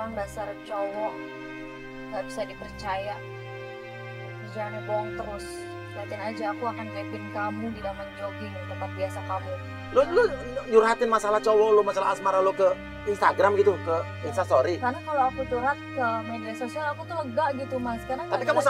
emang dasar cowok gak bisa dipercaya. Jangan bohong terus. Liatin aja, aku akan gapin kamu di taman jogging tempat biasa kamu. Lu nyurhatin masalah cowok lu, masalah asmara lu ke Instagram gitu, ke Instastory. Karena kalau aku curhat ke media sosial aku tuh lega gitu mas. Karena Tapi kamu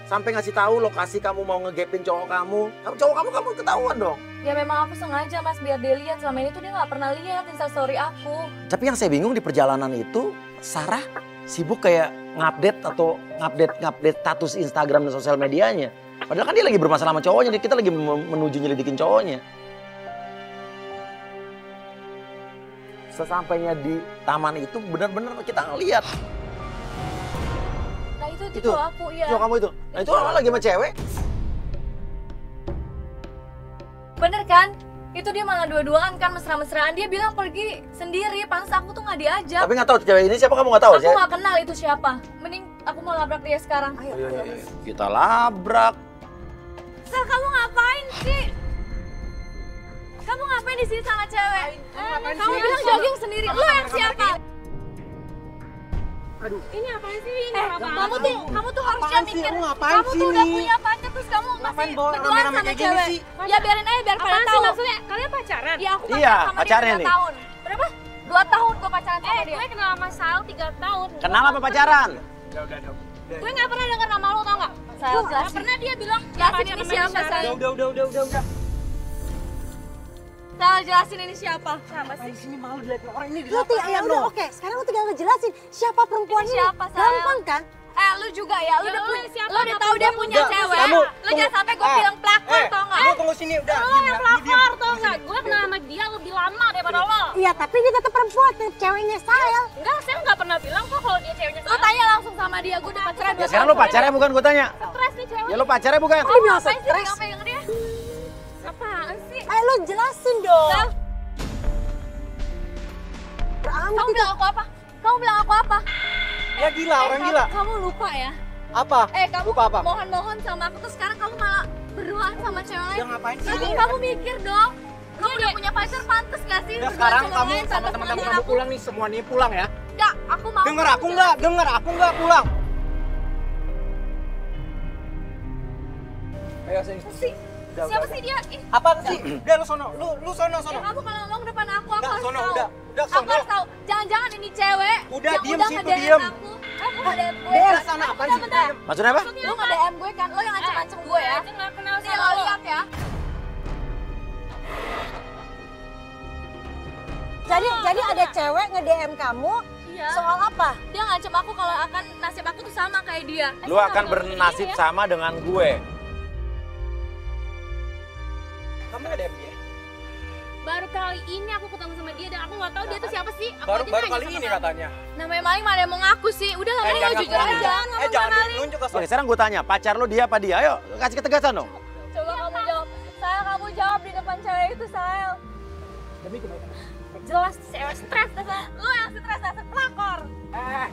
sampai ngasih tahu lokasi kamu mau ngegapin cowok kamu. Cowok kamu ketahuan dong. Ya memang aku sengaja mas biar dia lihat. Selama ini tuh dia nggak pernah lihat Instastory aku. Tapi yang saya bingung di perjalanan itu, Sarah sibuk kayak ngupdate status Instagram dan sosial medianya. Padahal kan dia lagi bermasalah sama cowoknya, kita lagi menuju nyelidikin cowoknya. Sesampainya di taman itu benar-benar kita ngeliat. Nah itu cowok aku ya. Cowok kamu itu? Nah itu orang lagi sama cewek. Bener kan? Itu dia malah dua-duaan kan mesra-mesraan. Dia bilang pergi sendiri, pantas aku tuh nggak diajak. Tapi nggak tahu cewek ini siapa, kamu nggak tahu? Aku nggak kenal itu siapa. Mending aku mau labrak dia sekarang. Ayo. Kita labrak. Sel, kamu ngapain sih? Kamu ngapain di sini sama cewek? Kamu bilang jogging sendiri. Lu yang siapa? Aduh. Ini apaan sih? Kamu tuh harusnya mikir. Kamu tuh udah punya pacar terus kamu masih berduaan sama cewek. Ya biarin aja biar pada tahu. Maksudnya kalian pacaran? Ya aku Iya, pacaran sama pacarnya dia 3 nih. tahun. Berapa? 2 tahun gue pacaran sama dia. Gue kenal sama Sal 3 tahun. Kenal apa pacaran? Udah. Gue gak pernah denger nama lu, tau gak? Sel, Gak pernah dia bilang jelasin ini siapa, Sel? Udah. Sel, jelasin ini siapa? Siapa Di sih? sini malu dilihat orang ini di Lu lapangan ya udah oke, sekarang lu tinggal ngejelasin siapa perempuan Ini ini. siapa, Sal? Gampang kan? Lu juga ya, lu Ya, udah lu punya, siapa? lu udah tahu dia punya Udah, cewek. kamu Lu tunggu. jangan sampai gue bilang pelakor, tau gak? Lu tunggu sini udah. Lu yang pelakor, tau gak? Gue kenal sama dia lebih lama daripada lo. Iya, tapi dia tetap perempuan, ceweknya Sayel. Enggak, saya gak pernah bilang kok kalau dia ceweknya Lu tanya langsung sama dia, gue udah pacaran 2 Ya sekarang lu pacarnya bukan, gue tanya. stres nih cewek. Ya lu pacarnya bukan? Dia bilang Ngapain sih stres. pegang-pegang dia? Apaan sih? Ayo lu jelasin dong. Sel, Beramat kamu itu. bilang aku apa? Kamu bilang aku apa? Ya gila, orang gila. Kamu lupa ya? Apa? Kamu Lupa apa? mohon-mohon sama aku, terus sekarang kamu malah berduaan sama cewek lain. Udah ngapain sih? Kamu mikir dong. Kamu udah punya pacar, pantas gak sih? Udah berduaan sekarang sama kamu lain, sama pantas teman-teman nemenin kamu aku? pulang nih, semua nih pulang ya. Enggak, aku mau. Denger aku nggak pulang. Ayo sini. Sih, Udah, siapa udah. sih dia? Ih, Apa sih? Udah lu sono, lu sono. ya kamu kalau ngomong depan aku Nggak, harus sono, tahu. udah Aku sono. harus tahu. Jangan-jangan ini cewek Udah, yang diem udah situ, nge-DM diem. aku. Kamu nge-DM gue. Daerah sana apaan sih? Bentar. Maksudnya apa? Lu nge-DM gue kan, lo yang ngancem-ngancem gue ya. Dia gak kenal Nih sama lo lo. lihat ya. Jadi ada cewek nge-DM kamu Iya. soal apa? Dia ngancem aku kalau akan nasib aku tuh sama kayak dia. Lu akan bernasib sama dengan gue. Kamu nggak DM dia? Baru kali ini aku ketemu sama dia dan aku gak tahu dia tuh siapa sih. Aku Baru aja baru nanya kali sama ini kamu. katanya. Namanya maling mana yang mau ngaku sih? Udah lah, mending jangan lo jujur ngaku. aja. Jangan nunjuk ke Oke, sekarang gue tanya, pacar lu dia apa dia? Ayo, kasih ketegasan dong. Coba kamu jawab. Sayang, kamu jawab di depan cewek itu, Sayang. Demi kebaikan. Jelas cewek stres dasar. Lu yang stres dasar pelakor. Eh,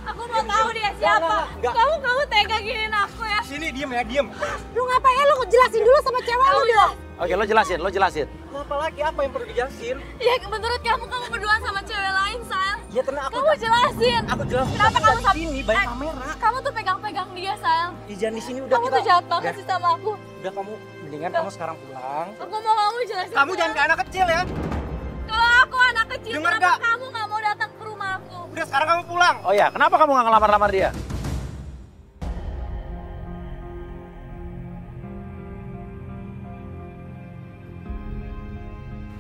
Aku mau tahu dia siapa. Enggak. Kamu tega giniin aku ya. sini diem ya, diem. Lu ngapain? Lu jelasin dulu sama cewek lu dong. Oke, lo jelasin. Apa lagi? Apa yang perlu dijelasin? Ya menurut kamu berduaan sama cewek lain, Sayang. Ya tenang aku. Kamu jelasin. Aku jelasin. Kenapa kamu di sampai sini banyak kamera. Kamu tuh pegang-pegang dia, Sayang. Jangan di sini udah Kamu kita. tuh jahat banget sih sama aku. Udah kamu mendingan kamu sekarang pulang. Aku mau kamu jelasin. Kamu jangan kayak anak kecil ya. Kalau aku anak kecil, Dengar kenapa nggak? kamu nggak mau datang ke rumah aku? Udah sekarang kamu pulang. Oh ya, kenapa kamu nggak ngelamar-lamar dia?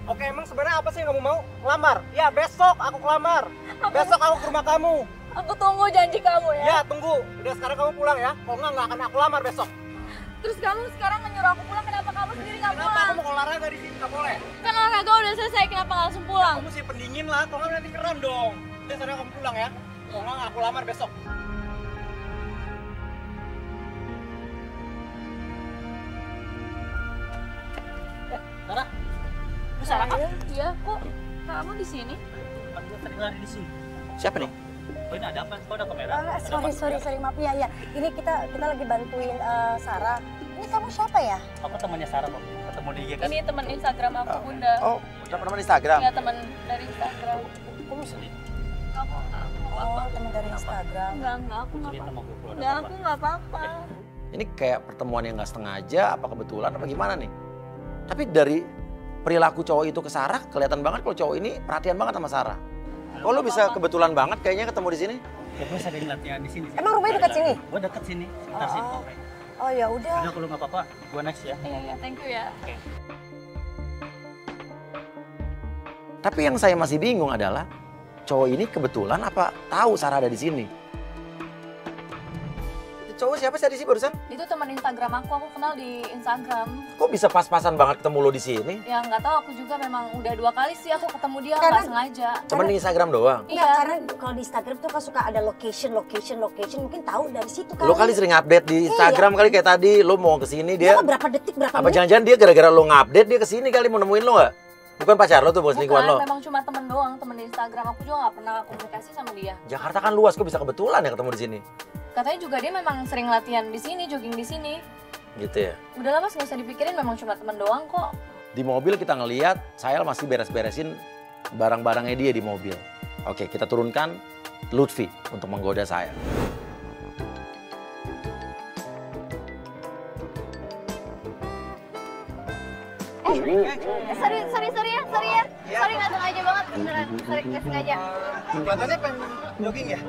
Oke, emang sebenarnya apa sih yang kamu mau? Ngelamar? Ya, besok aku kelamar. Besok aku ke rumah kamu. Aku tunggu janji kamu ya. Ya, tunggu. Udah sekarang kamu pulang ya. Kalau nggak akan aku lamar besok. Terus kamu sekarang menyuruh aku pulang, kenapa kamu sendiri nggak Kenapa pulang? kamu mau olahraga di sini? Nggak boleh. Kan olahraga udah selesai, kenapa nggak langsung pulang? Kamu sih pendingin lah. Kalau nggak nanti keren dong. Udah sekarang kamu pulang ya. Kalau nggak aku lamar besok. Sarah, lu salah kan? Iya, kok kamu di sini? Aku tadi lari di sini. Siapa nih? Oh, ini ada apa? Kok ada kamera? Sorry maaf ya. Ini kita lagi bantuin Sarah. Ini kamu siapa ya? Aku temannya Sarah kok. Ketemu di IG kan? Ini teman Instagram aku, Bunda. Oh, teman Instagram. Iya, teman dari Instagram. Kamu sendiri. Kamu Oh, teman dari Instagram. Enggak, aku nggak apa-apa. Enggak, aku nggak apa-apa. Ini kayak pertemuan yang nggak sengaja, apa kebetulan, apa gimana nih? Tapi dari perilaku cowok itu ke Sarah, kelihatan banget kalau cowok ini perhatian banget sama Sarah. Kok lo bisa kebetulan banget kayaknya ketemu di sini? Ya gue sering latihan di sini sih. Emang rumahnya dekat sini? Gue deket sini, sekitar sini. Oh ya udah. Udah kalau nggak apa-apa, gue next ya. Iya, thank you ya. Tapi yang saya masih bingung adalah cowok ini kebetulan apa tahu Sarah ada di sini? Cowok siapa sih di sini barusan? Itu teman Instagram aku kenal di Instagram. Kok bisa pas-pasan banget ketemu lo di sini? Ya nggak tahu, aku juga memang udah 2 kali sih aku ketemu dia, Karena- nggak sengaja. Cuman di Instagram doang. Enggak, Iya. karena kalau di Instagram tuh kan suka ada location, mungkin tahu dari situ kan. Lo kali sering update di Instagram kali kayak tadi, lo mau kesini Dia dia. kan berapa detik, berapa Apa menit. jangan-jangan dia gara-gara lo ngupdate dia kesini kali mau nemuin lo nggak? Bukan pacar lo tuh bos lingkungan lo? Memang cuma temen doang, temen di Instagram. Aku juga nggak pernah komunikasi sama dia. Jakarta kan luas, kok bisa kebetulan ya ketemu di sini? Katanya juga dia memang sering latihan di sini, jogging di sini. Gitu ya. Udah lama nggak usah dipikirin, memang cuma temen doang kok. Di mobil kita ngeliat Sayal masih beres-beresin barang-barangnya dia di mobil. Oke, kita turunkan Lutfi untuk menggoda saya. Sorry ya. Sorry nggak sengaja banget, beneran. Sorry nggak sengaja. Kelihatannya pengen jogging ya?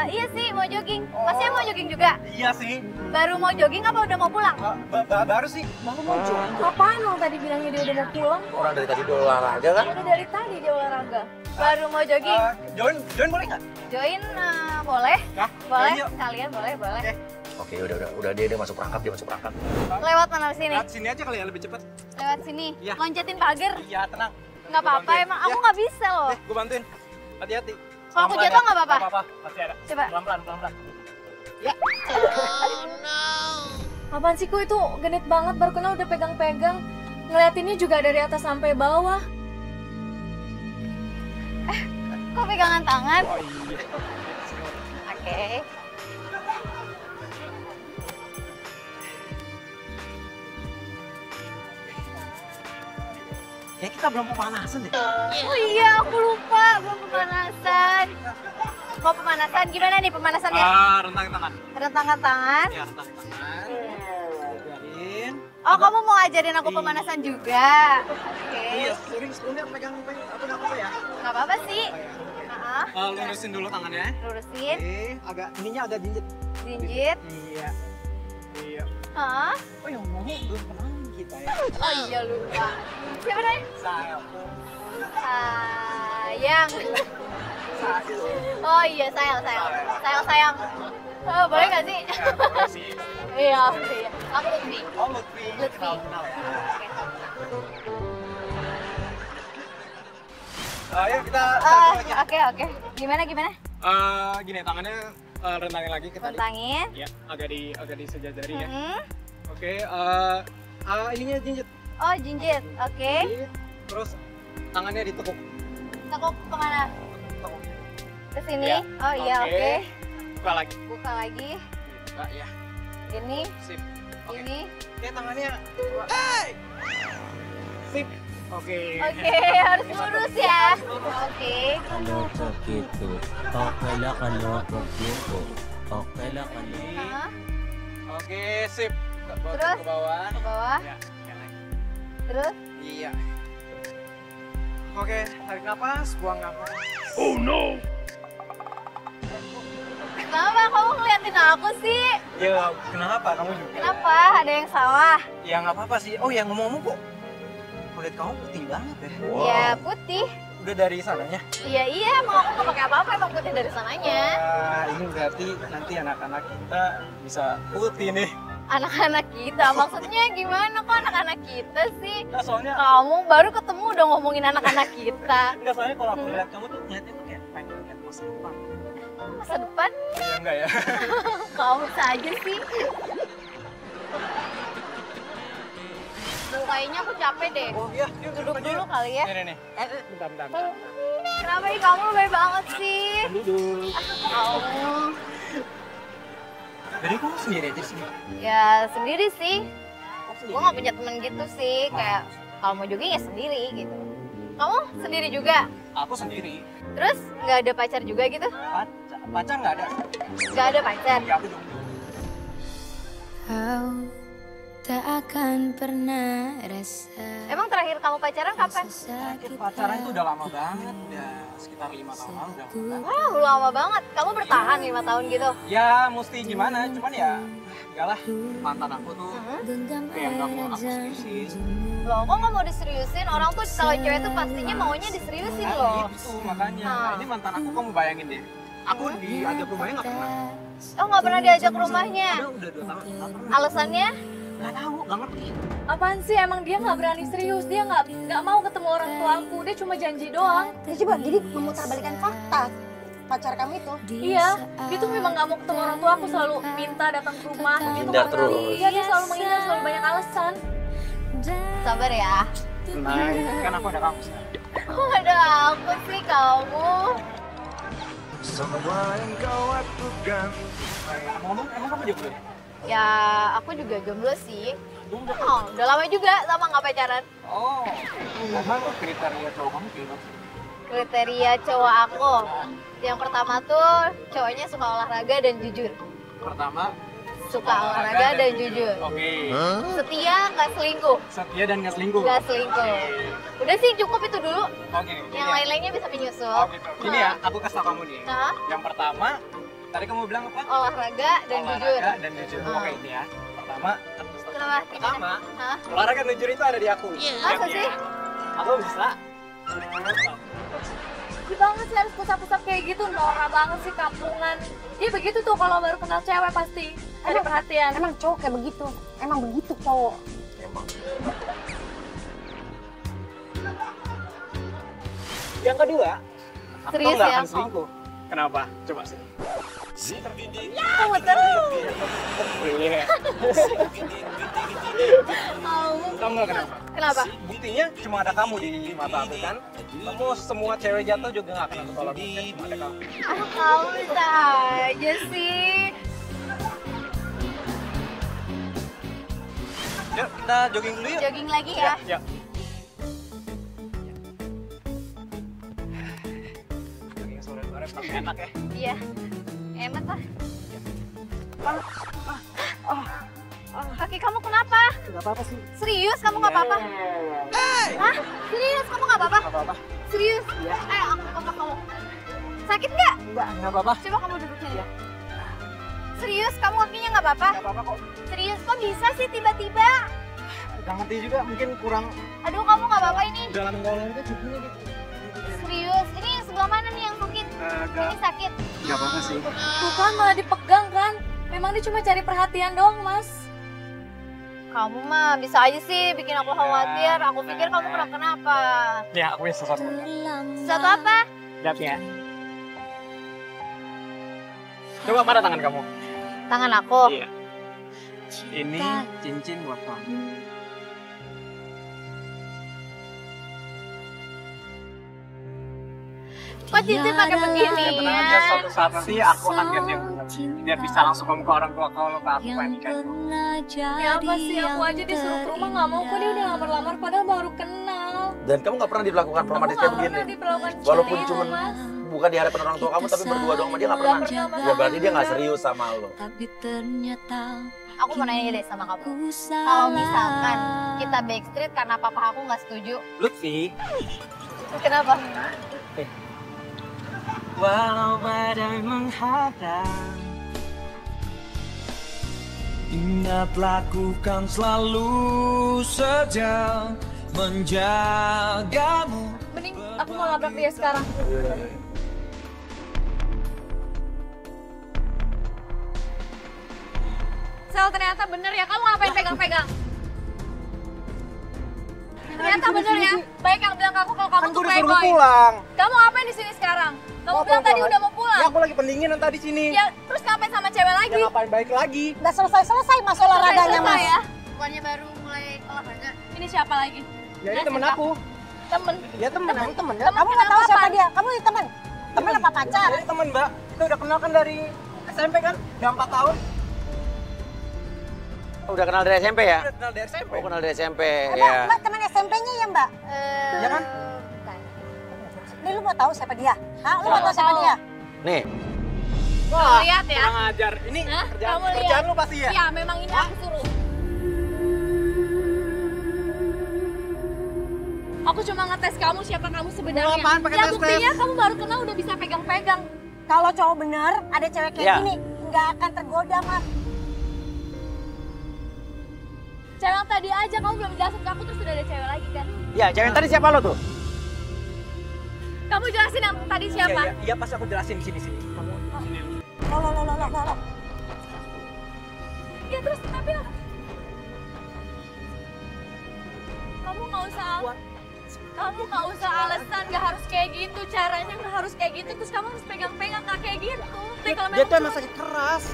Iya sih, mau jogging. Masnya mau jogging juga? Iya sih. Baru mau jogging apa udah mau pulang? Baru sih. Baru mau jogging. Apaan lo tadi bilangnya dia udah mau pulang? Orang dari tadi udah olahraga kan? Udah dari tadi dia olahraga. Baru mau jogging. Join boleh nggak? Join boleh? Hah? Boleh? Join yuk. Kalian boleh? Oke, udah dia masuk perangkap, dia masuk perangkap. Lewat mana sini? Lewat sini aja kali ya, lebih cepet. Lewat sini. Iya. Loncatin pagar. Iya, tenang. Nggak apa-apa, bantuin. emang aku Ya. nggak bisa loh. Gue bantuin. Hati-hati. Kalau aku Pelan-pelan jatuh ya. nggak apa-apa? Nggak apa-apa, pasti ada. Coba. Pelan-pelan. Apaan sih kok itu genit banget, baru kenal udah pegang-pegang. Ngeliatinnya juga dari atas sampai bawah. Kok pegangan tangan? Oh iya. Oke. Ya kita belum pemanasan deh. Oh iya, aku lupa belum pemanasan. Mau pemanasan gimana nih pemanasannya? Rentangin tangan. Rentangkan tangan. Ya, rentangin tangan. Pegain. Oh, kamu mau ajarin aku pemanasan juga? Oke. Iya, sebelumnya pegang apa ya? Nggak apa-apa sih. Maaf. Lurusin dulu tangannya. Lurusin, Agak ininya agak jinjit. jinjit. Iya. Hah? Oh yang ngomong belum kenal kita ya. Oh iya lupa. Siapa nih? Sayang. Sayang. Oh iya, sayang. Oh, boleh nggak sih? sih. Iya. Aku Lutfi. Oh, Lutfi. Lutfi. Kenal ya. Ayo kita Oke. Gimana? gini tangannya rentangin lagi ke tadi. Rentangin. Ya, agak disejajari ya. Hmm. Oke, ininya jinjit. Oh, jinjit. Oke. Terus tangannya ditekuk. Tekuk kemana? Tekuk. Ke sini. Ya. Oh iya, oke. Buka lagi. Buka lagi. Buka ya. Ini, Sip. Oke. ini. Ya tangannya. Sip. Oke. Oke, harus lurus ya. Oke. Kalau begitu, oke lah kalau begitu. Oke lah kalau. Hah? Oke, sip. Terus? Ke bawah. Ke bawah. Ya, ya, lagi. Terus? Iya. Oke, tarik napas, buang napas. Kenapa kamu ngeliatin aku sih? Ya, kenapa kamu juga? Kenapa? Ada yang salah? Ya nggak apa-apa sih. Oh, yang ngomong-ngomong kok kulit kamu putih banget ya. Ya putih. Udah dari sananya? Iya, emang aku nggak pakai apa-apa, emang putih dari sananya. Wah, ini berarti nanti anak-anak kita bisa putih nih. Anak-anak kita, maksudnya gimana kok anak-anak kita sih? Nah, soalnya Kamu baru ketemu udah ngomongin anak-anak kita. enggak, soalnya kalau aku lihat kamu tuh niatnya tuh kayak pengen lihat masa depan. Masa depan, Iya enggak ya? kamu saja sih. Duh, kayaknya aku capek deh. Oh iya, yuk Duduk aja dulu yuk. kali ya. Nih. Bentar. Kenapa sih kamu lebih banget sih? Duduk. Kamu. Jadi kamu sendiri aja sih? Ya sendiri sih. Gue gak punya temen gitu sih. Kayak kalau mau jogging ya sendiri gitu. Kamu sendiri juga? Aku sendiri. Terus nggak ada pacar juga gitu? Pacar. pacar nggak ada. Gak ada pacar. Ya aku dong. Kau tak akan pernah rasa. Emang terakhir kamu pacaran kapan? Pacaran itu udah lama banget, udah sekitar 5 tahun lalu udah. Wah, lama banget. Kamu bertahan 5 tahun gitu. Ya mesti gimana, cuman ya enggak lah, mantan aku tuh kayak nggak mau aku seriusin. Loh, kok nggak mau diseriusin? Orang tuh kalau cewek tuh pastinya maunya diseriusin loh. Gitu makanya. Nah, ini mantan aku, kamu bayangin deh. Aku diajak rumahnya nggak pernah. Oh, nggak pernah diajak ke rumahnya? Udah 2 tahun nggak pernah. Alasannya? Nggak tahu, nggak ngerti. Apaan sih, emang dia nggak berani serius, dia nggak mau ketemu orang tuaku, dia cuma janji doang. Ya coba, jadi memutarbalikkan fakta pacar kamu itu. Iya, dia tuh memang nggak mau ketemu orang tua, aku selalu minta datang ke rumah. Dia tuh Menghindar nggak pernah- terus. Iya, dia selalu menghindar, selalu banyak alasan. Sabar ya. Tenang, kan aku ada kamu sekarang. Kok ada aku sih kamu? Ngomong, emang kamu jomblo? Ya, aku juga jomblo sih. Oh, udah lama juga sama nggak pacaran. Oh, emang tuh kriteria cowok kamu kayak apa? Kriteria cowok aku. Yang pertama tuh cowoknya suka olahraga dan jujur. Pertama, Suka olahraga dan jujur. Oke. Setia, nggak selingkuh. Setia dan nggak selingkuh. Nggak selingkuh. Udah sih cukup itu dulu. Oke. Yang lain-lainnya bisa menyusul. Oh gitu. Gini ya, aku kasih tau kamu nih. Nah, Yang pertama, tadi kamu bilang apa? olahraga dan jujur. Olahraga dan jujur. Ah. Oke ini ya. Pertama, Kenapa? pertama, Hah? olahraga dan jujur itu ada di aku. Masa sih? Aku bisa. Sedih banget sih harus pusat-pusat kayak gitu, norak banget sih kampungan. Dia begitu tuh kalau baru kenal cewek pasti. Ada perhatian. Emang cowok kayak begitu. Emang begitu cowok. Yang kedua, aku Serius nggak ya? akan selingkuh. Kenapa? Coba sih. Kamu terus. Iya. Tahu nggak kenapa? Kenapa? Buktinya cuma ada kamu di mata aku kan. Kamu semua cewek jatuh juga nggak akan aku tolak. Buktinya cuma ada kamu. Ah, kamu bisa aja sih. Yuk kita jogging dulu yuk. Jogging lagi ya. Ya. Jogging sore-sore pasti enak ya. Iya. Enak lah. Kaki kamu kenapa? Gak apa-apa sih. Serius kamu nggak apa-apa? Hah? Serius kamu nggak apa-apa? Gak apa-apa. Serius? Ayo aku potong kamu. Sakit nggak? Enggak apa-apa. Coba kamu duduk sini. Serius kamu kakinya nggak apa-apa? Gak apa-apa kok. Serius kok bisa sih tiba-tiba? Gak ngerti juga mungkin kurang Aduh kamu nggak apa-apa ini? dalam golongan itu cutinya gitu. Serius? Ini yang sebelah mana nih yang sakit? Ini sakit. Gak apa-apa sih. Tuh kan malah dipegang kan. Memang dia cuma cari perhatian doang, Mas. Kamu mah bisa aja sih bikin aku khawatir. Aku pikir kamu kenapa-kenapa. Ya aku yang sesuatu. Sesuatu apa? Lihat ya. Coba mana tangan kamu? Tangan aku. Iya. Ini cincin buat kamu. Kok cincin pakai begini Tenang ya? aja, suatu saat nanti aku akan ganti yang benar. Biar bisa langsung ngomong ke orang tua kalau ke aku pengen nikah. Ya apa sih, aku aja disuruh ke rumah nggak mau kok, dia udah lamar-lamar padahal baru kenal. Dan kamu nggak pernah dilakukan Aku romantis nggak kayak begini. pernah diperlakukan Walaupun seperti cuma itu, Mas. bukan di hadapan orang tua kamu, tapi berdua doang sama dia nggak pernah. Mas. Ya berarti dia nggak serius sama lo. Tapi ternyata Aku mau nanya deh sama kamu. Kalau misalkan kita backstreet karena papa aku nggak setuju, Lutfi, kenapa? walau badai menghadang, ingat lakukan selalu saja menjagamu. Mending aku mau labrak dia sekarang. Sel, ternyata bener ya, kamu ngapain pegang-pegang? Ternyata bener ya, baik yang bilang ke aku kalau kamu Kan tuh gue disuruh playboy. pulang. Kamu ngapain di sini sekarang? Kamu Mau bilang pulang, tadi pulang. udah mau pulang. Ya aku lagi pendingin entah di sini. Ya, terus ngapain sama cewek lagi? Ya ngapain baik lagi? Udah selesai mas olahraganya Selesai mas. ya. Bukannya baru mulai olahraga? Ini siapa lagi? Ya ini temen aku. Temen. Ya temen ya. Temen ya? Kamu nggak tahu siapa dia? Kamu temen? Temen apa pacar? Ya temen mbak. Kita udah kenal kan dari SMP kan? Udah 4 tahun. Udah kenal dari SMP ya? Udah kenal dari SMP. Oh kenal dari SMP Mbak, ya. mbak teman SMP-nya ya mbak? Ya kan? Bukan. Ini lu mau tahu siapa dia? Hah? Lu mau tahu siapa dia? Nih, Wah, lihat ya. kurang ajar. Ini Hah? kerjaan, Kamu lihat. kerjaan lu pasti ya? Iya, memang ini aku suruh. Aku cuma ngetes kamu siapa kamu sebenarnya. Lu apaan pakai Ya tes-tes? buktinya kamu baru kenal udah bisa pegang-pegang. Kalau cowok bener ada cewek kayak Ya. gini nggak akan tergoda mas. Cewek yang tadi aja kamu belum jelasin ke aku terus udah ada cewek lagi kan? Ya, cewek tadi siapa lo tuh? Kamu jelasin yang tadi siapa? Iya, pas aku jelasin di sini. Kamu sini. Loh. Ya terus tapi kamu nggak usah alasan, nggak harus kayak gitu, caranya nggak harus kayak gitu, terus kamu harus pegang-pegang nggak kayak gitu. Tapi kalau Dia memang tuh emang sakit keras.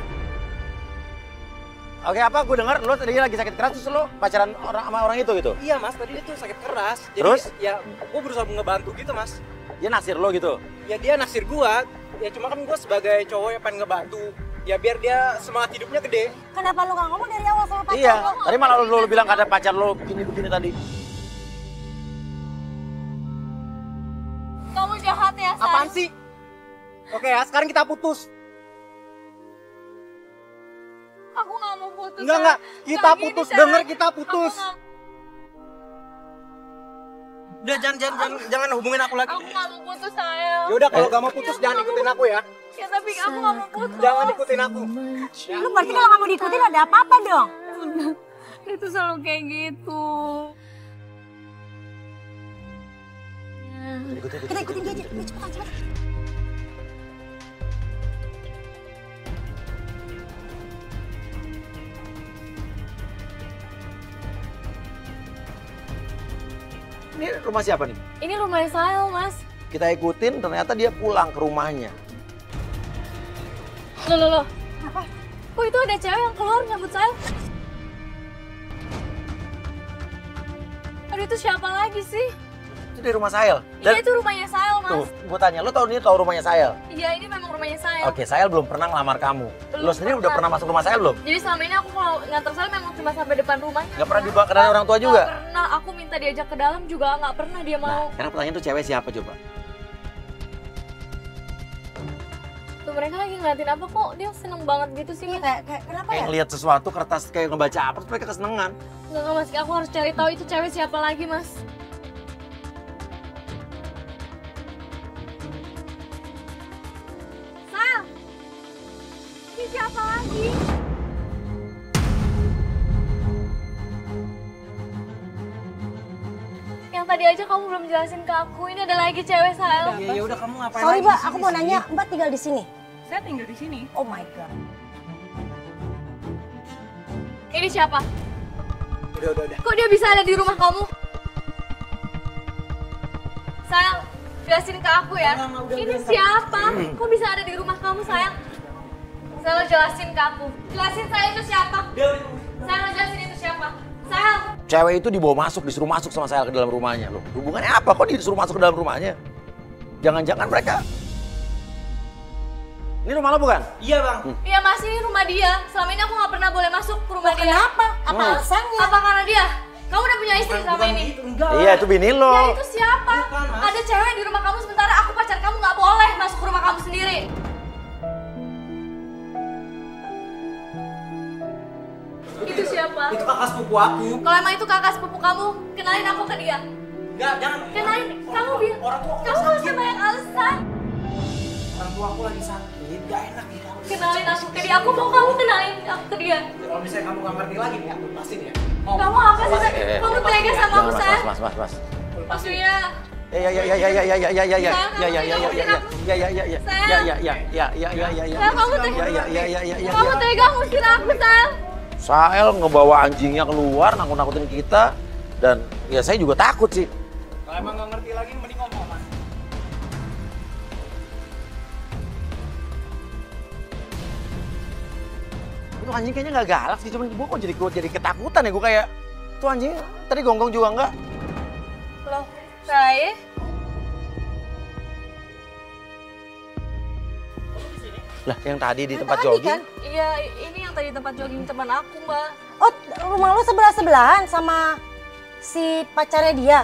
Oke, apa gue dengar lo tadi lagi sakit keras terus lo pacaran sama orang itu gitu? Iya mas, tadi itu sakit keras. Jadi, Terus? ya gue berusaha ngebantu gitu mas. Dia naksir lo gitu? Ya dia naksir gua. Ya cuma kan gue sebagai cowok yang pengen ngebantu. Ya biar dia semangat hidupnya gede. Kenapa lu nggak ngomong dari awal sama pacar Iya, lu? tadi malah lo bilang kata pacar lo begini-begini tadi. kamu jahat ya, Say. Apaan sih? Oke ya, sekarang kita putus. Aku nggak mau putus. Enggak, Say. kita Nggak gini, putus. Say. Denger, kita putus. Aku nggak- Udah jangan hubungin aku lagi. Aku nggak mau putus, sayang. Ya udah kalau gak mau putus jangan ikutin aku ya. Ya tapi aku nggak mau putus. Jangan ikutin aku. Lu berarti kalau nggak mau diikutin ada apa-apa dong? Itu selalu kayak gitu. Kita ikutin dia aja. Ayo, cepetan. Ini rumah siapa nih? Ini rumahnya Sael, Mas. Kita ikutin, ternyata dia pulang ke rumahnya. Loh. Apa? Kok itu ada cewek yang keluar nyambut Sael? Aduh, itu siapa lagi sih? Itu di rumah Sael. Iya, itu rumahnya Sael, Mas. Tuh, gue tanya, lo tahu rumahnya Sael? Iya, ini memang rumahnya Sael. Oke, Sael belum pernah ngelamar kamu. Lo sendiri udah pernah masuk rumah Sael belum? Jadi selama ini aku kalau nganter Sael memang cuma sampai depan rumahnya. Gak pernah dibawa ke dalam orang tua juga? Nggak pernah, aku minta diajak ke dalam juga nggak pernah dia Nah, mau. sekarang pertanyaan tuh cewek siapa coba? Tuh mereka lagi ngeliatin apa kok, dia seneng banget gitu sih, Mas. Kayak kenapa Kayak ya? ngeliat sesuatu, kertas kayak ngebaca apa, terus mereka kesenengan. Nggak, Mas, aku harus cari tahu itu cewek siapa lagi, Mas. Sael! Ini siapa lagi? Yang tadi aja kamu belum jelasin ke aku, ini ada lagi cewek Sael. Ya udah kamu ngapain Sorry lagi mbak, di sini aku mau sih? nanya, mbak tinggal di sini? Saya tinggal di sini. Oh my god. Ini siapa? Udah. Kok dia bisa ada di rumah kamu? Sayang, jelasin ke aku ya. Ini siapa? Kok bisa ada di rumah kamu, sayang? Sayang, jelasin ke aku. Jelasin saya itu siapa? Sayang, jelasin itu siapa? Sayang. Cewek itu dibawa masuk, disuruh masuk sama Sael ke dalam rumahnya. Loh, hubungannya apa? Kok disuruh masuk ke dalam rumahnya? Jangan-jangan mereka... Ini rumah lo bukan? Iya bang. Iya, Mas, ini rumah dia. Selama ini aku nggak pernah boleh masuk ke rumah dia. Kenapa? Apa alasannya? Apa karena dia? Kamu udah punya istri selama ini? Gitu, enggak. Iya, itu bini lo. Ya itu siapa? Bukan, Mas. Ada cewek di rumah kamu sementara aku pacar kamu nggak boleh masuk ke rumah kamu sendiri. Itu siapa? Itu kakak sepupu aku. Kalau emang itu kakak sepupu kamu, kenalin aku ke dia. Enggak, jangan. Kenalin, kamu bilang. Orang tua aku Kamu nggak lagi usah sakit. banyak alasan. Orang tua aku lagi sakit, gak enak gitu. Kenalin aku ke dia. Aku mau kamu kenalin aku ke dia. Kalau misalnya kamu gak ngerti lagi nih, aku lepasin ya. Kamu apa sih? Kamu tega sama aku, sayang? Mas. Maksudnya, kamu tega ngusir aku, sayang? Sael ngebawa anjingnya keluar, nakut-nakutin kita. Dan ya saya juga takut sih. Kalau emang gak ngerti lagi, mending ngomong mas. Itu anjing kayaknya nggak galak sih, cuman gue kok jadi ketakutan ya. Gue kayak, tuh anjing tadi gonggong juga enggak? Loh, Rai? Lah yang tadi di tempat tadi jogging. kan? Iya, ini yang tadi tempat jogging teman aku, Mbak. Oh, rumah lu sebelah-sebelahan sama si pacarnya dia?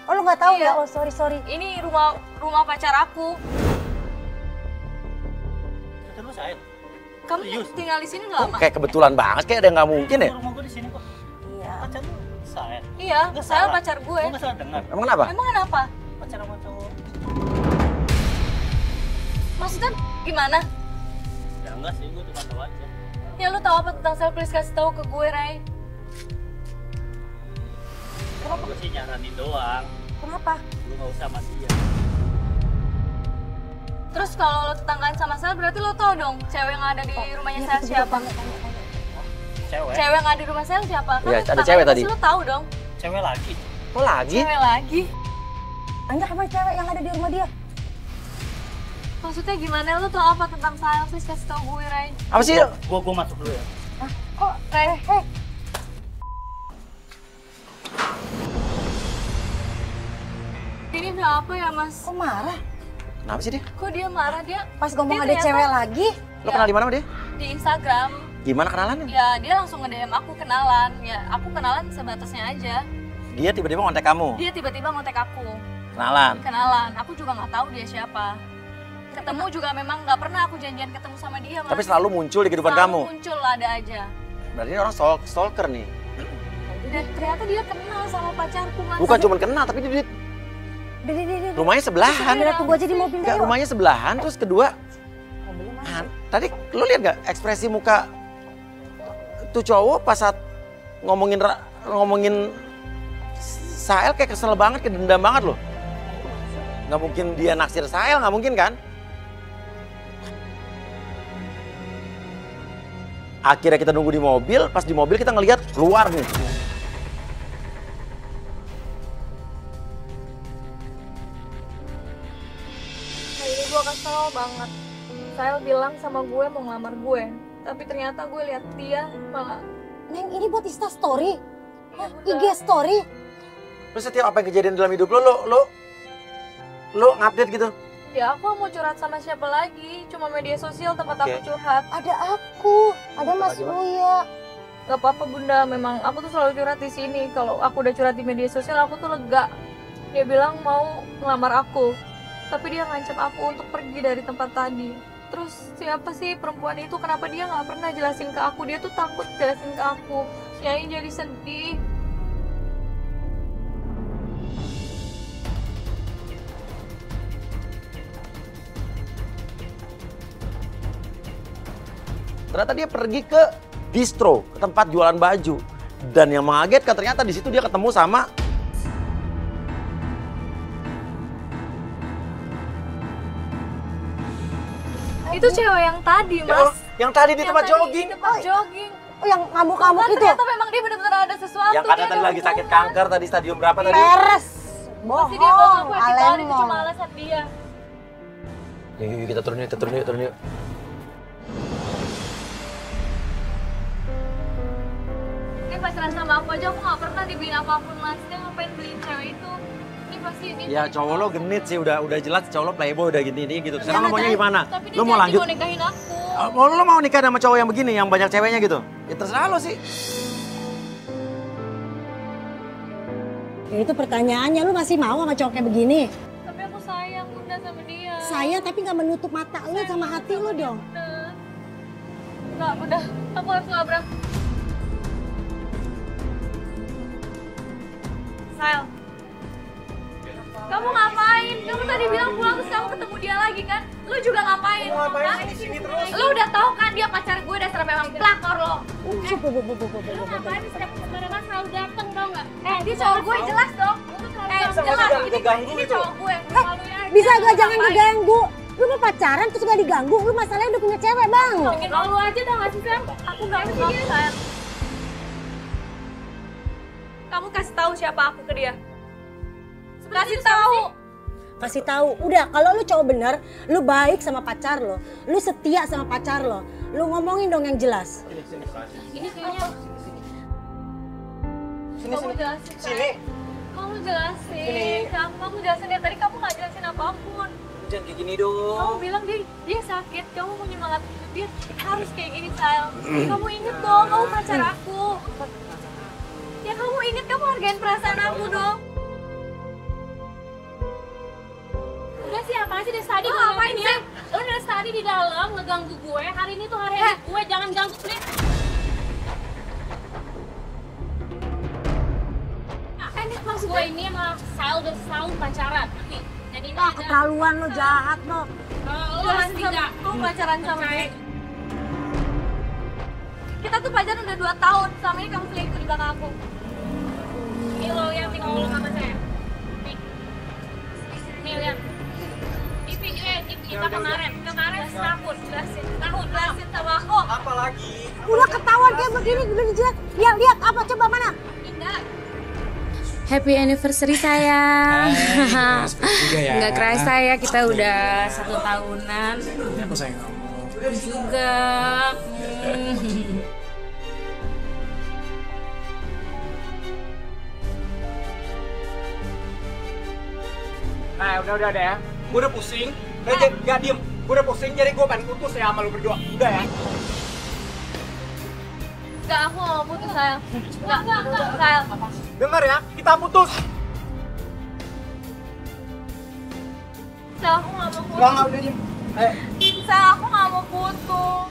Oh, lu nggak tahu Iya. ya? Oh, sorry. Ini rumah pacar aku. Kamu tinggal di sini nggak lama? Kayak kebetulan banget, kayak ada yang nggak mungkin ya? Rumah gue di sini kok. Iya. Pacar lu saya. Iya, saya pacar gue. Gue nggak salah dengar. Emang kenapa? Emang kenapa? Pacar sama cowok. Maksudnya gimana? Ya enggak sih, gue cuma tahu aja. Ya lu tahu apa tentang Sel? Please kasih tahu ke gue, Ray. Gue sih nyaranin doang. Kenapa? Lu nggak usah sama dia. Terus kalau lo tetanggaan sama Sel, berarti lo tau dong cewek yang ada di rumahnya Sel siapa? Cewek? Cewek yang ada di rumah Sel siapa? Kan Iya, lo ada tetanggaan, cewek pasti tadi. lo tahu dong. Cewek lagi? Kok lagi? Cewek lagi? Banyak apa cewek yang ada di rumah dia? Maksudnya gimana? Lo tau apa tentang Sel? Please kasih tahu gue, Ray. Apa sih? Gue masuk dulu ya. Kok Ray? Ini udah apa ya, Mas? Kok marah? Kenapa sih dia? Kok dia marah? Dia Pas ngomong Dia ada ternyata- cewek lagi. Lo kenal di mana sama dia? di Instagram. Gimana kenalannya? Ya, dia langsung nge-DM aku kenalan. Ya, aku kenalan sebatasnya aja. Dia tiba-tiba ngontek kamu. Dia tiba-tiba ngontek aku. Kenalan. Kenalan. Aku juga nggak tahu dia siapa. Ketemu juga memang nggak pernah aku janjian ketemu sama dia, Mas. Tapi selalu muncul di kehidupan Selalu kamu. muncul ada aja. Berarti dia orang stalker nih. Dan ternyata dia kenal sama pacarku, Mas. Bukan cuma kenal, tapi dia rumahnya sebelahan. Udah tunggu aja di mobil Enggak, deh. rumahnya sebelahan. Terus kedua, tadi lu lihat gak ekspresi muka tuh cowok pas saat ngomongin Sael kayak kesel banget, kayak dendam banget loh. Nggak mungkin dia naksir Sael, nggak mungkin kan? Akhirnya kita nunggu di mobil, pas di mobil kita ngelihat keluar nih. Nah, ini gue kesel banget. Saya bilang sama gue mau ngelamar gue. Tapi ternyata gue lihat dia malah Neng, ini buat Insta story. ya IG udah. story. Terus setiap apa yang kejadian dalam hidup lo ngupdate gitu? Ya aku mau curhat sama siapa lagi? Cuma media sosial tempat aku Oke. curhat. Ada aku, ada Mas Lagi, Mas? Uya. Gak apa-apa Bunda, memang aku tuh selalu curhat di sini. Kalau aku udah curhat di media sosial aku tuh lega. Dia bilang mau ngelamar aku. Tapi dia ngancam aku untuk pergi dari tempat tadi. Terus siapa sih perempuan itu? Kenapa dia nggak pernah jelasin ke aku? Dia tuh takut jelasin ke aku. Nyai jadi sedih. Ternyata dia pergi ke distro, ke tempat jualan baju. Dan yang mengagetkan ternyata di situ dia ketemu sama Itu cewek yang tadi, Mas. yang tadi di Yang tempat tadi jogging. Di tempat jogging. Oh, yang ngamuk-ngamuk Kan itu. ternyata memang dia benar-benar ada sesuatu. Yang dia katanya ada tadi lagi sakit hubungan. kanker tadi stadium berapa tadi? Peres. Pasti dia bohong, Bohong, aku yakin banget itu alemong. cuma alasan dia. Yuk, kita turun yuk. Dia pacaran sama aku aja, aku gak pernah dibeliin apapun, Mas. Dia ngapain beliin cewek itu? Ini pasti ini. Ya cowok lo genit sih, udah jelas cowok lo playboy udah gini gitu. Sekarang lo Tapi maunya gimana? Tapi dia Lo mau janji lanjut? mau nikahin aku. Lo mau nikah sama cowok yang begini, yang banyak ceweknya gitu? Ya terserah lo sih. Ya, itu pertanyaannya, lu masih mau sama cowok kayak begini? Tapi aku sayang Bunda sama dia. Saya tapi nggak menutup mata lu sama hati lu dong. Enggak, Bunda. Aku harus nabrak. Sayang. Kamu ngapain? Kamu tadi bilang pulang terus kamu ketemu dia lagi kan? Lu juga ngapain? Hah? Lu udah tahu kan dia pacar gue dasar memang pelakor lo. Lu ngapain setiap kemana-mana selalu dateng tau nggak? Dia cowok gue jelas dong. Jelas ini cowok gue. Bisa gak jangan diganggu? Lu mau pacaran terus gak diganggu? Lu masalahnya udah punya cewek, Bang. Bikin malu aja dong gak sih, Sam? Aku gak mau, sayang. Kamu kasih tahu siapa aku ke dia. Kasih tahu. Kasih tahu. Udah, kalau lu cowok bener, lu baik sama pacar lo. Lu setia sama pacar lo. Lu ngomongin dong yang jelas. Ini kayaknya. Kamu jelasin. Sini. Kamu jelasin. Kamu jelasin dari tadi kamu gak jelasin apapun. Jangan kayak gini dong. Kamu bilang dia sakit, kamu mau nyemangatin dia harus kayak gini, Sayang. Kamu inget dong, kamu pacar aku. Ya kamu inget, kamu hargain perasaan aku dong. Udah sih, apaan sih dari tadi Lo gue ngapain ngeliatin sih? ya? Lo dari tadi di dalam ngeganggu gue. Hari ini tuh hari gue, jangan ganggu please. Ini maksud gue ini sama Sal udah setahun pacaran. Dan ini Keterlaluan lo, jahat lo. lo masih nggak tuh pacaran sama dia. Kita tuh pacaran udah 2 tahun. Selama ini kamu selingkuh di belakang aku. Ini lo yang tinggal ngomong sama saya. Nih lihat. Di video kita kemarin setahun jelasin sama aku. Apa lagi? Udah ketahuan kayak begini, udah jelas. Ya lihat apa coba mana? Indah. Happy anniversary sayang. Juga ya. Nggak kerasa ya kita udah 1 tahunan. Aku sayang kamu. Juga. Nah, udah deh ya. Gue udah pusing. Gak diem. Gue udah pusing, jadi gue pengen putus ya sama lu berdua. Udah ya. Enggak, aku nggak mau putus sayang. Enggak, sayang. Dengar ya, kita putus. Sayang, aku nggak mau putus. Enggak, udah diem. Sayang, aku nggak mau putus.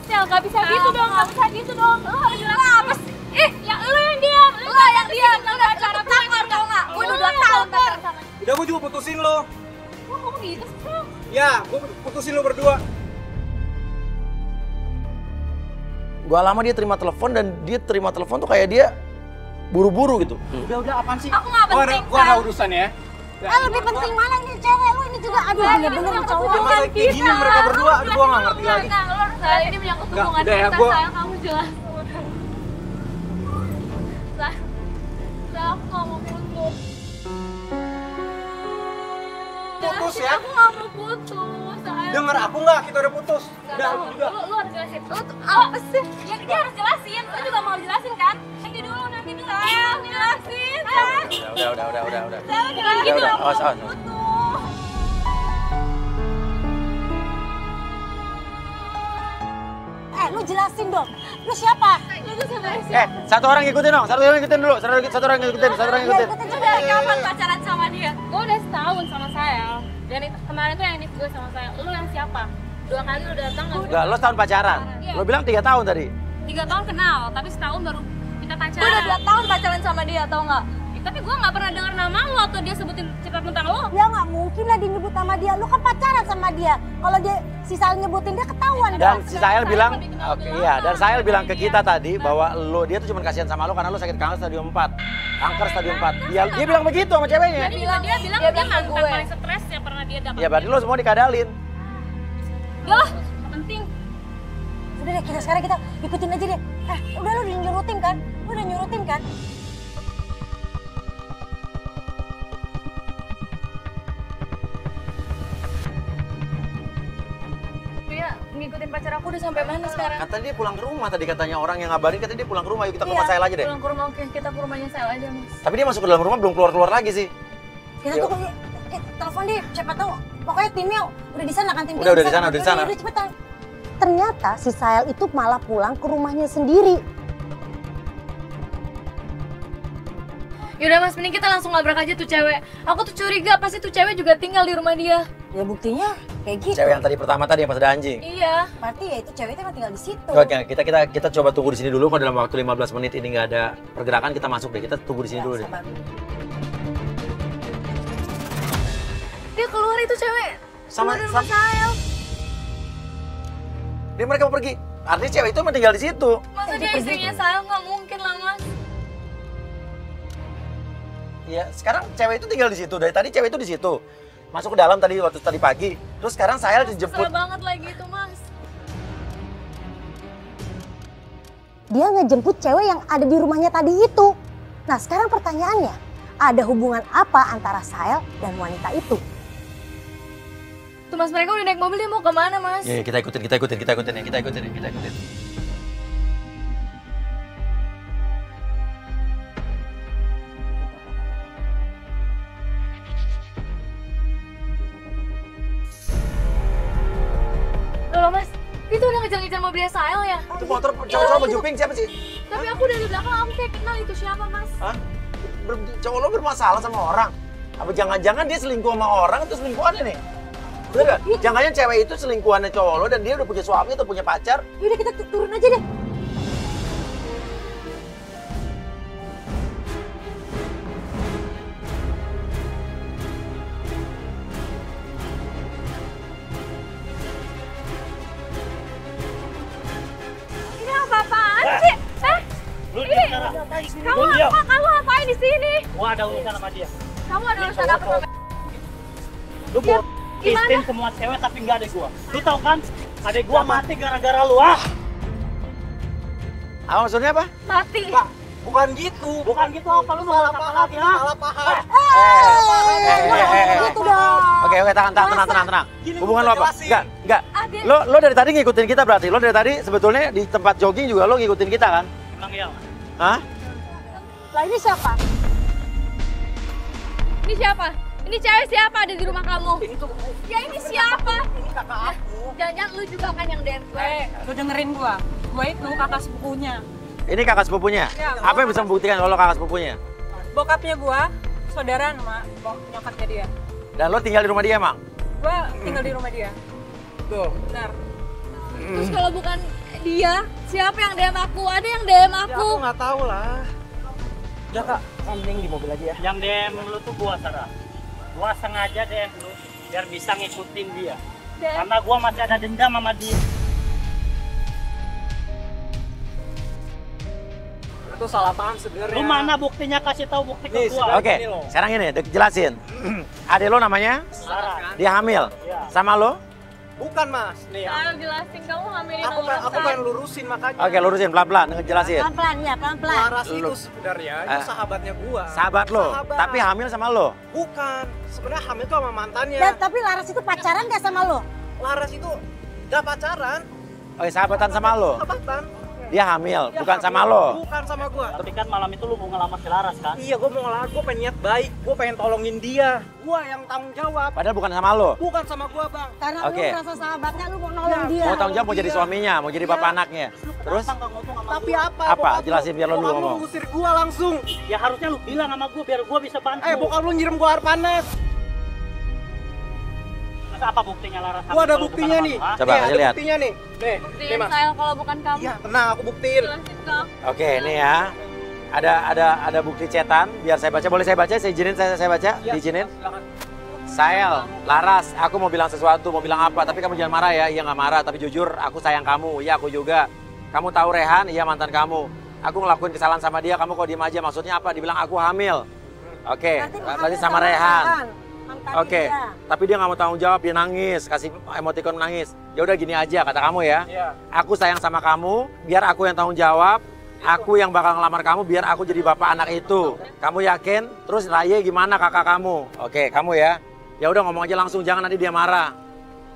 Sayang, nggak bisa gitu dong, nggak bisa gitu dong. Lo harus jelasin. Apa sih? Ya lo yang diam. Lo yang diam. Lo udah pacaran takut tau nggak? Gue udah 2 tahun pacaran sama dia. Udah, gue juga putusin lo. Kok kamu gitu sih, Sayang? Ya, gue putusin lo berdua. Gua lama dia terima telepon dan dia terima telepon tuh kayak dia buru-buru gitu. Udah, apaan sih? Aku nggak penting, Gue ada Sayang. urusan ya. Lebih penting mana ini cewek lu ini juga. Aduh bener-bener cowok. Masalah kayak gini mereka berdua, aduh gue gak ngerti lagi. Enggak, lo harus sayang, ini menyangkut Nggak, hubungan udah ya, kita, gua- sayang. Kamu jelas. Sayang, aku nggak mau putus. Putus Jelasin, ya? aku nggak mau putus, sayang. Denger aku nggak, kita udah putus. Nggak Udah, tahu. udah. Lu harus jelasin. Lu tuh apa sih? Ya dia harus jelasin. Lu juga mau jelasin kan? Nanti dulu. Sayang, jelasin. Sayang. Udah. Sayang, jangan gitu udah, dong. awas. Putus. Lu jelasin dong. Lu siapa? Lu tuh sebenarnya siapa? Satu orang ngikutin dong, satu orang ngikutin dulu, satu orang ngikutin. Lu dari kapan pacaran sama dia? Gue udah setahun sama saya. Dan kemarin tuh yang ini gue sama saya. Lu yang siapa? 2 kali lu datang nggak? Enggak, lo setahun pacaran. Iya. Lo bilang 3 tahun tadi. 3 tahun kenal, tapi setahun baru kita pacaran. Gue udah 2 tahun pacaran sama dia, tau nggak? Tapi gue nggak pernah dengar nama lo atau dia sebutin cerita tentang lo. Ya nggak mungkin lah dia nyebut nama dia. Lu kan pacaran sama dia. Kalau dia si Sal nyebutin dia ketahuan Dan dong. si Sahel bilang, oke iya, dan Sahel bilang ke kita tadi bahwa dia tuh cuma kasihan sama lo karena lo sakit kanker stadium 4. Kanker stadium 4. Dia bilang begitu sama ceweknya. Dia bilang dia dia bilang mantan gue. paling stres yang pernah dia dapat. Ya berarti lo semua dikadalin. Udah lah, nggak penting. Udah deh sekarang kita ikutin aja deh. Udah lu udah nyurutin kan? Lu udah nyurutin kan? Dia ngikutin pacar aku udah sampai mana sekarang? Kata dia pulang ke rumah tadi katanya orang yang ngabarin katanya dia pulang ke rumah. Yuk kita ke rumah Sahel aja deh. Pulang ke rumah, oke kita ke rumahnya Sel aja mas. Tapi dia masuk ke dalam rumah belum keluar lagi sih. Kita Yuk. tunggu. Telepon dia siapa tahu. Pokoknya timnya udah di sana kan tim Udah di sana. Udah cepetan. Ternyata si Sahel itu malah pulang ke rumahnya sendiri. Yaudah mas, mending kita langsung labrak aja tuh cewek. Aku tuh curiga pasti tuh cewek juga tinggal di rumah dia. Ya buktinya kayak gitu. Cewek yang tadi pertama tadi yang pas ada anjing. Iya. Berarti ya itu cewek itu emang tinggal di situ. Oke, kita coba tunggu di sini dulu. Kalau dalam waktu 15 menit ini nggak ada pergerakan, kita masuk deh. Kita tunggu di sini dulu deh. Sabar. Dia keluar itu cewek. Sama- Keluar dari rumah Sahel. Dia mereka mau pergi. Artinya cewek itu emang tinggal di situ. Masa dia istrinya Sahel? Nggak mungkin lah mas. Ya, sekarang cewek itu tinggal di situ. Dari tadi cewek itu di situ. Masuk ke dalam tadi waktu tadi pagi. Terus sekarang Sahel dijemput. Kesel banget lagi itu mas. Dia ngejemput cewek yang ada di rumahnya tadi itu. Nah sekarang pertanyaannya, ada hubungan apa antara Sahel dan wanita itu? Tuh mas, mereka udah naik mobil, dia mau kemana mas? Ya, kita ikutin ya. Loh mas, itu udah ngejar-ngejar mobilnya Sahel ya? Itu motor cowok-cowok baju pink siapa sih? Tapi aku dari belakang, aku kayak kenal itu siapa mas? Hah? Cowok lo bermasalah sama orang? Apa jangan-jangan dia selingkuh sama orang atau selingkuhannya nih? Bener gak? Jangan-jangan cewek itu selingkuhannya cowok lo dan dia udah punya suami atau punya pacar. Yaudah kita turun aja deh. Ini apa-apaan sih? Ini kamu ngapain di sini? Gua ada urusan sama dia. Kamu ada urusan apa sama? Lu mau istin semua cewek tapi nggak ada gua. Lu tau kan? Adek gua mati gara-gara lu Apa maksudnya apa? Mati. Pak, bukan gitu. Bukan gitu apa lu mau apa lagi Salah paham. Gitu dong. Oke, tenang. Gini, Hubungan lo gua apa? jelasin. Enggak. Adek. Lo dari tadi ngikutin kita berarti. Lo dari tadi sebetulnya di tempat jogging juga lo ngikutin kita kan? Emang iya. Hah? Lah ini siapa? Ini siapa? Ini cewek siapa ada di rumah kamu? Ini tuh Ya ini siapa? ini kakak aku. Jangan-jangan lu juga kan yang DM gue. Lu dengerin gua itu kakak sepupunya. Ini kakak sepupunya. Ya, Apa yang bisa membuktikan kalau lo kakak sepupunya? Bokapnya gua, saudara sama nyokapnya dia. Dan lo tinggal di rumah dia emang? Gua tinggal di rumah dia. Tuh. Benar. Terus kalau bukan dia, siapa yang DM aku? Ada yang DM Ya aku. aku nggak tahu lah. Udah kak, mending di mobil aja ya. Yang DM lu tuh gua, Sarah. Gua sengaja DM lu biar bisa ngikutin dia. Karena gua masih ada dendam sama dia. Itu salah paham sebenarnya. Lu mana buktinya? Kasih tahu bukti ke Nih, gua. Oke, Gini loh. sekarang ini jelasin. Adek lo namanya? Sarah. Dia hamil. Iya. Sama lo? Bukan mas. Nih, Ayo jelasin kamu hamilin aku orang pengen lurusin makanya. Oke, lurusin pelan-pelan, ngejelasin. Pelan-pelan ya, pelan-pelan. Laras itu sebenarnya itu sahabatnya gua. Sahabat lo, Sahabat. tapi hamil sama lo. Bukan. Sebenarnya hamil tuh sama mantannya. Dan tapi Laras itu pacaran gak sama lo? Laras itu gak pacaran. Oke, sahabatan sama lo. Sahabatan. Dia hamil, Dia bukan hamil. sama lo. Bukan sama gua. Tapi kan malam itu lu mau ngelamar si Laras kan? Iya, gua mau ngelamar, gua pengen niat baik, gua pengen tolongin dia. Gua yang tanggung jawab. Padahal bukan sama lo. Bukan sama gua, Bang. Karena Oke. lu merasa sahabatnya, lu mau nolong dia. Mau tanggung jawab, mau jadi Iya. suaminya, mau jadi bapak anaknya. Terus? Tapi apa? Apa? Bokap lu- Jelasin biar lo dulu bokap lu ngomong. ngusir gua langsung. Ya harusnya lu bilang sama gua biar gua bisa bantu. Bokap lu nyiram gua air panas. Terus apa buktinya Laras? Gua ada Kalau bukan buktinya sama nih. lu, ha? Coba Nih, kasih ada lihat. buktinya nih. Nih, Buktiin Mas. saya kalau bukan kamu. Iya, tenang, aku buktiin. Jelasin ke aku. Oke, ini ya. Ada bukti cetan, biar saya baca. Boleh saya baca? Saya izinin saya baca? Iya, Diizinin? silakan. Sael, Laras, aku mau bilang sesuatu, mau bilang apa, tapi kamu jangan marah ya. Iya nggak marah, tapi jujur aku sayang kamu. Iya aku juga. Kamu tahu Rehan? Iya mantan kamu. Aku ngelakuin kesalahan sama dia, kamu kok diem aja. Maksudnya apa? Dibilang aku hamil. Oke, berarti sama Rehan. Oke, tapi dia nggak mau tanggung jawab, dia nangis, kasih emoticon nangis. Ya udah gini aja kata kamu ya. Iya. Aku sayang sama kamu, biar aku yang tanggung jawab. Aku yang bakal ngelamar kamu biar aku jadi bapak anak itu. Kamu yakin? Terus Raye gimana kakak kamu? Oke, kamu ya. Ya udah ngomong aja langsung, jangan nanti dia marah.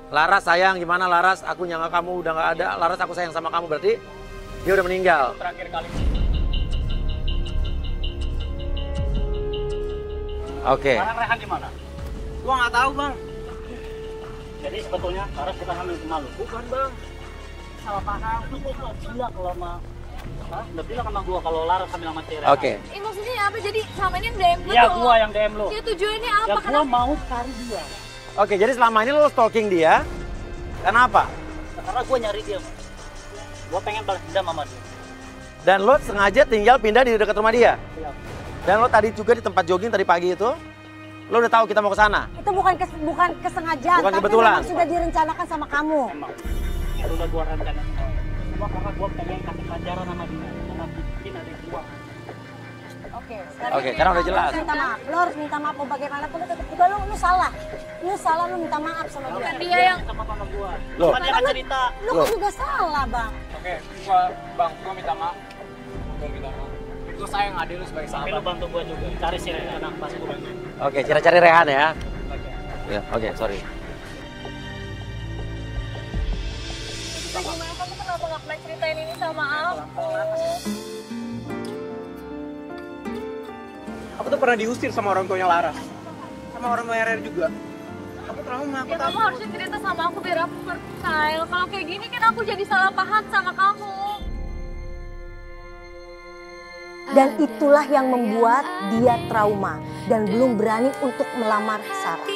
Laras sayang, gimana Laras? Aku nyangka kamu udah nggak ada. Laras aku sayang sama kamu, berarti dia udah meninggal. Terakhir kali. Oke. Sekarang Rehan di mana? Gua nggak tahu, Bang. Jadi sebetulnya Laras bukan hamil sama lu. Bukan, Bang. Salah paham. Lu kok nggak bilang kalau sama... Hah? Udah bilang sama gua kalau Laras hamil sama cewek. Oke. Maksudnya apa? Jadi sama ini yang DM gue Iya tuh. gua yang DM lu. Dia tujuannya Ya apa? gua Kenapa? mau cari dia. Oke, jadi selama ini lo stalking dia. Kenapa? Karena gua nyari dia. Mas. Gua pengen balas dendam sama dia. Dan lo sengaja tinggal pindah di dekat rumah dia. Iya. Dan lo tadi juga di tempat jogging tadi pagi itu, lo udah tahu kita mau ke sana. Itu bukan kesengajaan, Bukan tapi kebetulan. memang sudah direncanakan sama kamu. Emang. Itu udah gua rencanain. Cuma karena gua pengen kasih pelajaran sama dia. Karena bikin adik gua. Oke, sekarang udah jelas. Lo harus minta maaf, lo harus minta maaf, mau bagaimanapun tetap juga lu salah. Lu salah, lu minta maaf sama dia. Bukan dia yang Sama gua. Loh. Kan dia kan cerita. Lu kan juga salah, Bang. Oke, gua minta maaf. Gua minta maaf. Gua sayang adik lu sebagai Tapi lu sahabat. bantu gua juga. Cari si Rehan pas gua bantu. Oke, cari Rehan ya. Ya, oke, sorry. gimana? Kamu kenapa nggak pernah ceritain ini sama aku? Aku tuh pernah diusir sama orang tuanya Laras. Sama orang tuanya Rere juga. Aku trauma, aku Ya tahu. kamu harusnya cerita sama aku biar aku percaya. Kalau kayak gini kan aku jadi salah paham sama kamu. Dan itulah yang membuat dia trauma dan belum berani untuk melamar Sarah.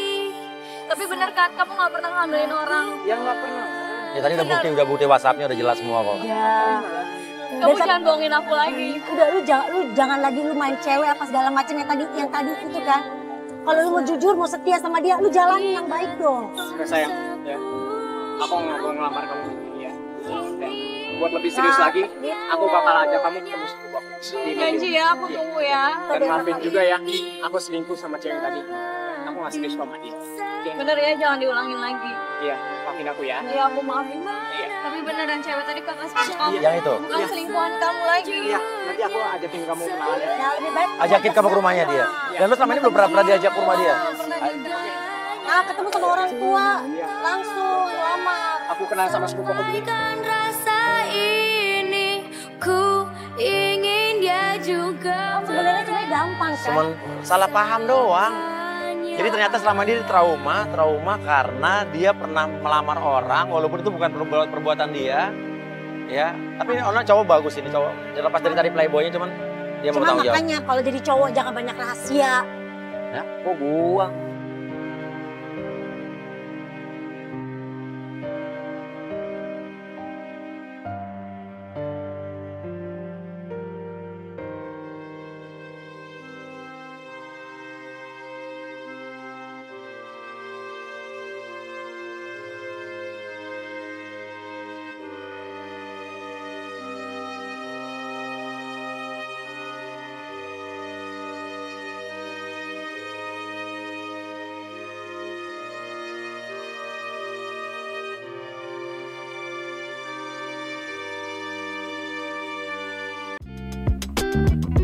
Tapi bener kan, kamu gak pernah ngambilin orang. Ya nggak pernah. Ya tadi udah bukti WhatsApp-nya udah jelas semua kok. Ya. Kamu jangan bohongin aku lagi. Udah lu jangan lagi lu main cewek apa segala macam yang tadi itu kan. Kalau lu mau jujur, mau setia sama dia, lu jalanin yang baik dong. Ya sayang, ya. Aku nggak mau ngelamar kamu. Ya. Buat lebih serius lagi, aku bakal ajak kamu ketemu sepupu aku. Janji ya, aku tunggu ya. Dan maafin juga ya, aku selingkuh sama cewek tadi. Aku nggak serius sama dia. Bener ya, jangan diulangin lagi. Iya, maafin aku ya. Ya aku maafin. Iya. Tapi beneran cewek tadi kakak sepupu kamu. Yang itu. Bukan selingkuhan kamu lagi. Iya, nanti aku ajakin kamu kenalan ya. Nah, lebih baik Ajakin kamu ke rumahnya dia. Dan lu selama ini belum pernah diajak ke rumah dia. ketemu sama orang tua, langsung lamar. Aku kenal sama sepupu aku dulu. Rasa ini ku ingin dia juga. Sebenarnya cuma gampang kan. Cuman salah paham doang. Jadi ternyata selama ini trauma karena dia pernah melamar orang walaupun itu bukan perbuatan dia. Ya, tapi orang cowok bagus ini cowok. Lepas dari tadi playboynya cuman dia mau Cuma tanggung jawab. makanya kalau jadi cowok jangan banyak rahasia. Ya, kok gua? Thank you.